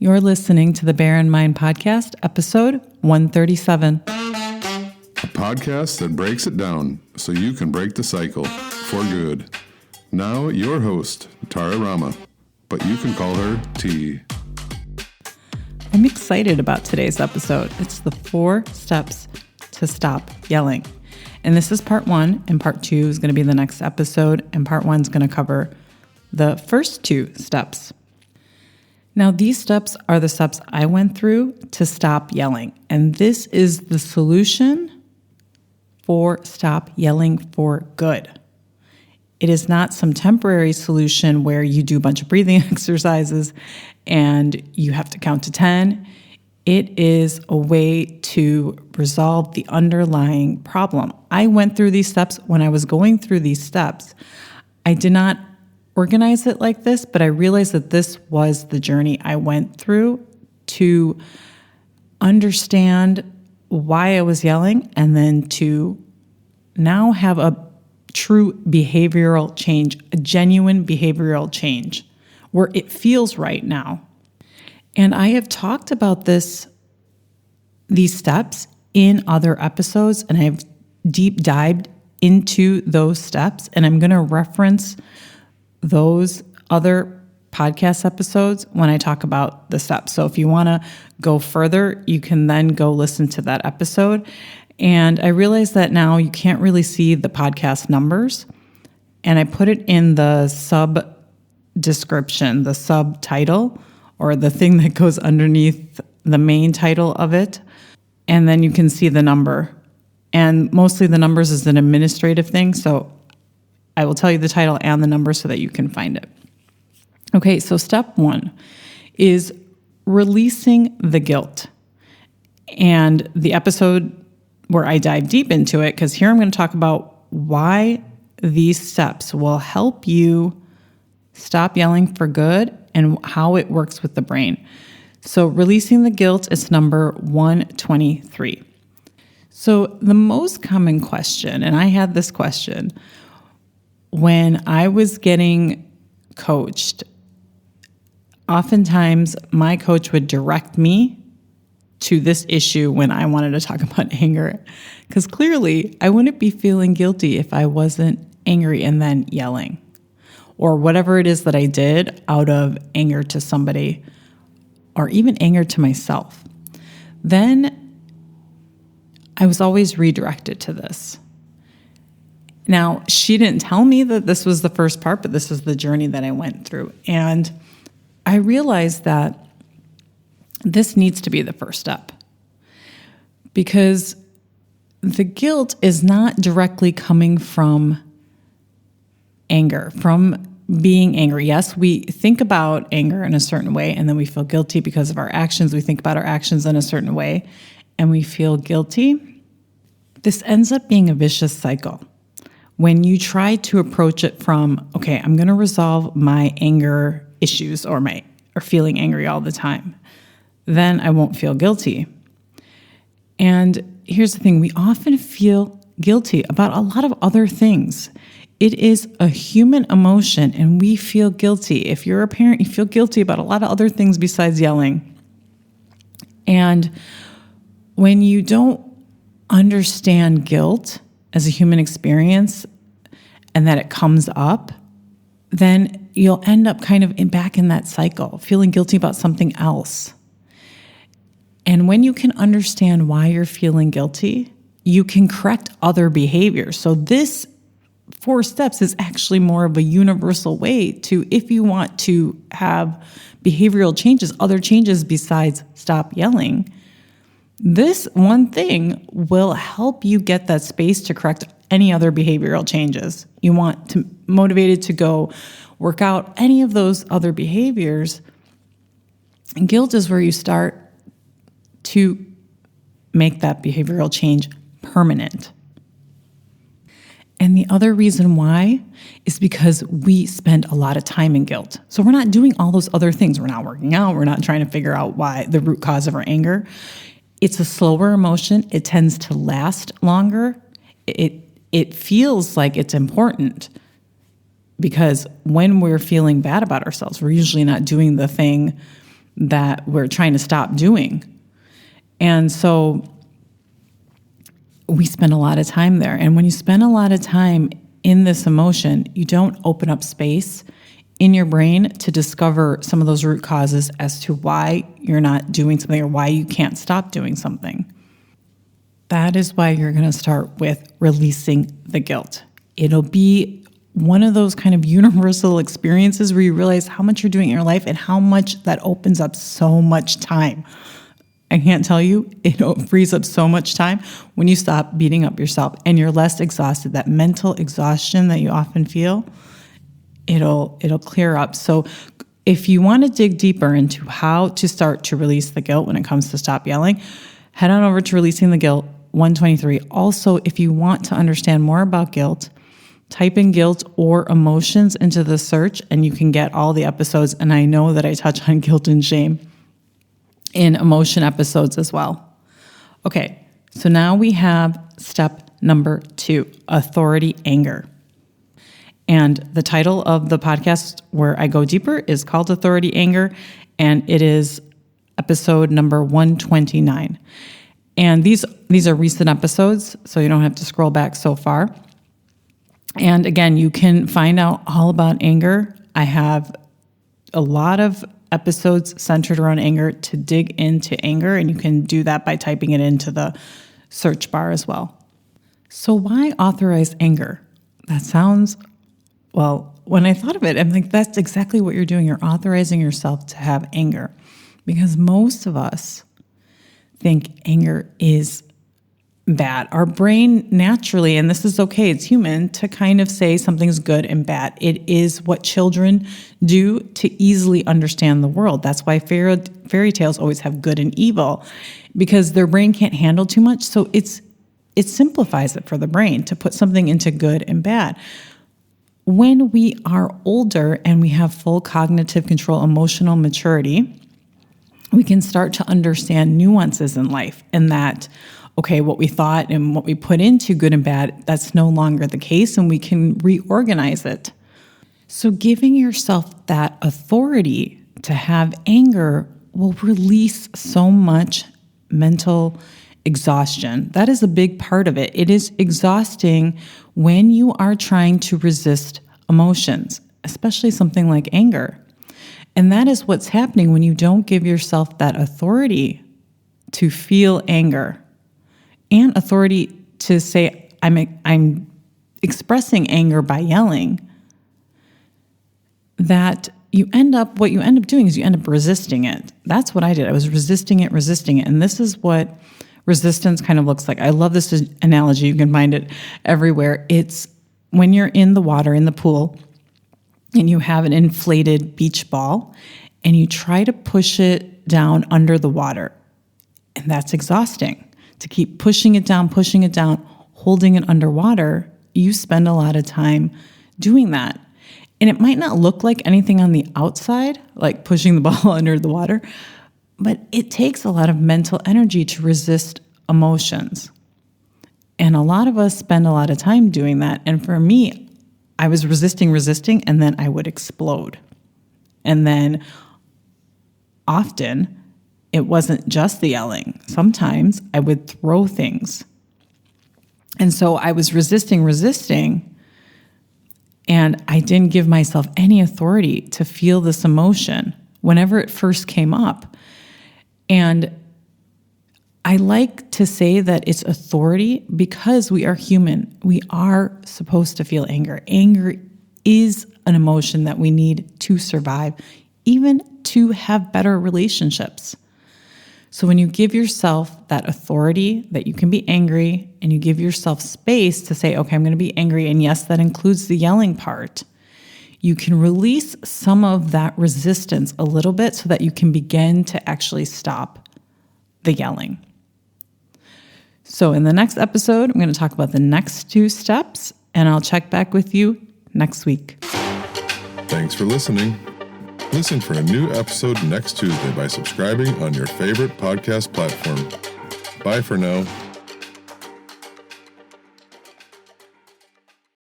You're listening to the Bear in Mind Podcast, episode 137. A podcast that breaks it down so you can break the cycle for good. Now, your host, Tara Rama, but you can call her T. I'm excited about today's episode. It's the 4 steps to stop yelling. And this is part 1, and part 2 is going to be the next episode, and part 1 is going to cover the first 2 steps. Now, these steps are the steps I went through to stop yelling, and this is the solution for stop yelling for good. It is not some temporary solution where you do a bunch of breathing exercises and you have to count to 10. It is a way to resolve the underlying problem. I went through these steps. When I was going through these steps, I did not organize it like this, but I realized that this was the journey I went through to understand why I was yelling and then to now have a true behavioral change, a genuine behavioral change where it feels right now. And I have talked about these steps in other episodes, and I've deep dived into those steps, and I'm going to reference those other podcast episodes when I talk about the steps. So if you want to go further, you can then go listen to that episode. And I realize that now you can't really see the podcast numbers. And I put it in the sub description, the subtitle, or the thing that goes underneath the main title of it. And then you can see the number. And mostly the numbers is an administrative thing. So I will tell you the title and the number so that you can find it. Okay, so step 1 is releasing the guilt. And the episode where I dive deep into it, because here I'm going to talk about why these steps will help you stop yelling for good and how it works with the brain. So releasing the guilt is number 123. So the most common question, and I had this question, when I was getting coached, oftentimes my coach would direct me to this issue when I wanted to talk about anger. Because clearly, I wouldn't be feeling guilty if I wasn't angry and then yelling. Or whatever it is that I did out of anger to somebody, or even anger to myself. Then I was always redirected to this. Now, she didn't tell me that this was the first part, but this is the journey that I went through. And I realized that this needs to be the first step, because the guilt is not directly coming from anger, from being angry. Yes, we think about anger in a certain way, and then we feel guilty because of our actions. We think about our actions in a certain way, and we feel guilty. This ends up being a vicious cycle. When you try to approach it from, okay, I'm going to resolve my anger issues or feeling angry all the time, then I won't feel guilty. And here's the thing, we often feel guilty about a lot of other things. It is a human emotion, and we feel guilty. If you're a parent, you feel guilty about a lot of other things besides yelling. And when you don't understand guilt as a human experience and that it comes up, then you'll end up kind of back in that cycle, feeling guilty about something else. And when you can understand why you're feeling guilty, you can correct other behaviors. So this 4 steps is actually more of a universal way to, if you want to have behavioral changes, other changes besides stop yelling, this one thing will help you get that space to correct any other behavioral changes. You want to motivated to go work out any of those other behaviors. And guilt is where you start to make that behavioral change permanent. And the other reason why is because we spend a lot of time in guilt. So we're not doing all those other things. We're not working out. We're not trying to figure out why the root cause of our anger. It's a slower emotion. It tends to last longer. It feels like it's important because when we're feeling bad about ourselves, we're usually not doing the thing that we're trying to stop doing. And so we spend a lot of time there. And when you spend a lot of time in this emotion, you don't open up space in your brain to discover some of those root causes as to why you're not doing something or why you can't stop doing something. That is why you're going to start with releasing the guilt. It'll be one of those kind of universal experiences where you realize how much you're doing in your life and how much that opens up so much time. I can't tell you, it frees up so much time when you stop beating up yourself and you're less exhausted. That mental exhaustion that you often feel, it'll clear up. So if you want to dig deeper into how to start to release the guilt when it comes to stop yelling, head on over to Releasing the Guilt 123. Also, if you want to understand more about guilt, type in guilt or emotions into the search and you can get all the episodes. And I know that I touch on guilt and shame in emotion episodes as well. Okay, so now we have step number 2, authority anger. And the title of the podcast where I go deeper is called Authority Anger, and it is episode number 129. And these are recent episodes, so you don't have to scroll back so far. And again, you can find out all about anger. I have a lot of episodes centered around anger to dig into anger, and you can do that by typing it into the search bar as well. So why authorize anger? That sounds, well, when I thought of it, I'm like, that's exactly what you're doing. You're authorizing yourself to have anger, because most of us think anger is bad. Our brain naturally, and this is okay, it's human, to kind of say something's good and bad. It is what children do to easily understand the world. That's why fairy tales always have good and evil, because their brain can't handle too much. So it simplifies it for the brain to put something into good and bad. When we are older and we have full cognitive control, emotional maturity, we can start to understand nuances in life, and that okay, what we thought and what we put into good and bad, that's no longer the case, and we can reorganize it. So giving yourself that authority to have anger will release so much mental exhaustion. That is a big part of it. It is exhausting when you are trying to resist emotions, especially something like anger. And that is what's happening when you don't give yourself that authority to feel anger. And authority to say, I'm expressing anger by yelling, that what you end up doing is you end up resisting it. That's what I did. I was resisting it. And this is what resistance kind of looks like. I love this analogy. You can find it everywhere. It's when you're in the water, in the pool, and you have an inflated beach ball, and you try to push it down under the water. And that's exhausting. To keep pushing it down, holding it underwater, you spend a lot of time doing that. And it might not look like anything on the outside, like pushing the ball under the water, but it takes a lot of mental energy to resist emotions. And a lot of us spend a lot of time doing that. And for me, I was resisting, and then I would explode. And then often, it wasn't just the yelling. Sometimes I would throw things. And so I was resisting, and I didn't give myself any authority to feel this emotion whenever it first came up. And I like to say that it's authority because we are human. We are supposed to feel anger. Anger is an emotion that we need to survive, even to have better relationships. So when you give yourself that authority that you can be angry, and you give yourself space to say, okay, I'm going to be angry, and yes, that includes the yelling part, you can release some of that resistance a little bit so that you can begin to actually stop the yelling. So in the next episode, I'm going to talk about the next 2 steps, and I'll check back with you next week. Thanks for listening. Listen for a new episode next Tuesday by subscribing on your favorite podcast platform. Bye for now.